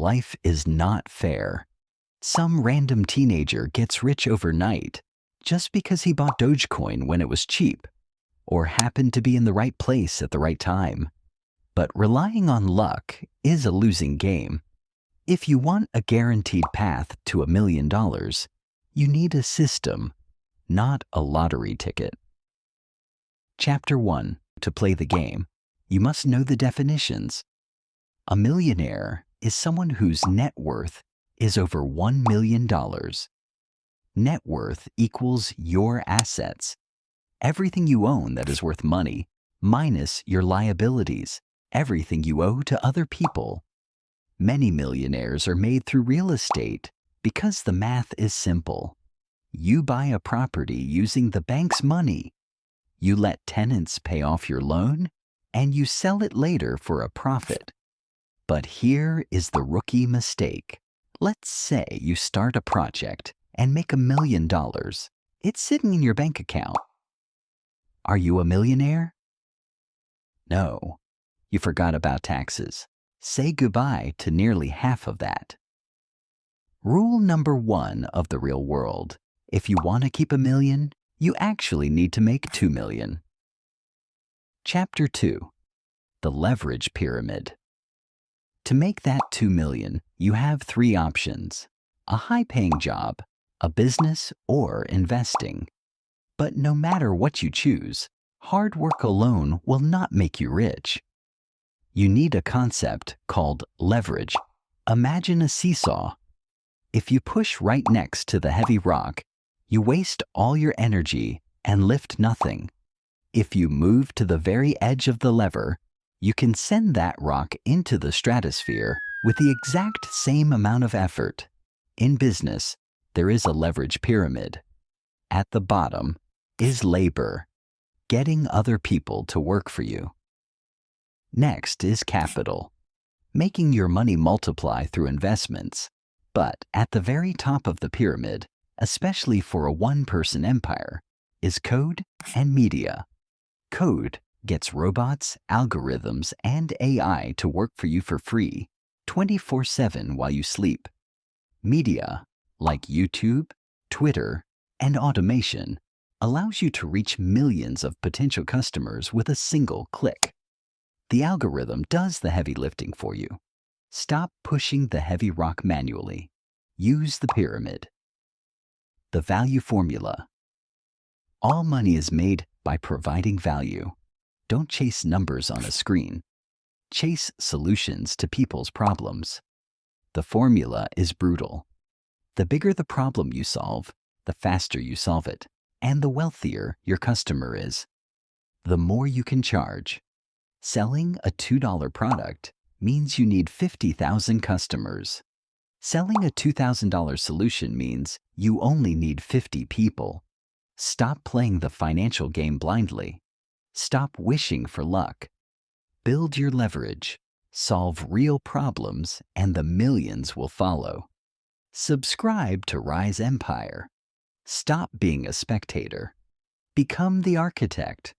Life is not fair. Some random teenager gets rich overnight just because he bought Dogecoin when it was cheap or happened to be in the right place at the right time. But relying on luck is a losing game. If you want a guaranteed path to $1 million, you need a system, not a lottery ticket. Chapter 1. To play the game, you must know the definitions. A millionaire is someone whose net worth is over $1 million. Net worth equals your assets. Everything you own that is worth money, minus your liabilities, everything you owe to other people. Many millionaires are made through real estate because the math is simple. You buy a property using the bank's money. You let tenants pay off your loan, and you sell it later for a profit. But here is the rookie mistake. Let's say you start a project and make $1 million. It's sitting in your bank account. Are you a millionaire? No, you forgot about taxes. Say goodbye to nearly half of that. Rule number 1 of the real world. If you want to keep $1 million, you actually need to make $2 million. Chapter 2. The Leverage Pyramid. To make that $2 million, you have 3 options: a high-paying job, a business, or investing. But no matter what you choose, hard work alone will not make you rich. You need a concept called leverage. Imagine a seesaw. If you push right next to the heavy rock, you waste all your energy and lift nothing. If you move to the very edge of the lever, you can send that rock into the stratosphere with the exact same amount of effort. In business, there is a leverage pyramid. At the bottom is labor, getting other people to work for you. Next is capital, making your money multiply through investments. But at the very top of the pyramid, especially for a one-person empire, is code and media. Code gets robots, algorithms, and AI to work for you for free, 24/7 while you sleep. Media, like YouTube, Twitter, and automation, allows you to reach millions of potential customers with a single click. The algorithm does the heavy lifting for you. Stop pushing the heavy rock manually. Use the pyramid. The value formula. All money is made by providing value. Don't chase numbers on a screen. Chase solutions to people's problems. The formula is brutal. The bigger the problem you solve, the faster you solve it, and the wealthier your customer is. The more you can charge. Selling a $2 product means you need 50,000 customers. Selling a $2,000 solution means you only need 50 people. Stop playing the financial game blindly. Stop wishing for luck. Build your leverage. Solve real problems, and the millions will follow. Subscribe to RiseEmpire. Stop being a spectator. Become the architect.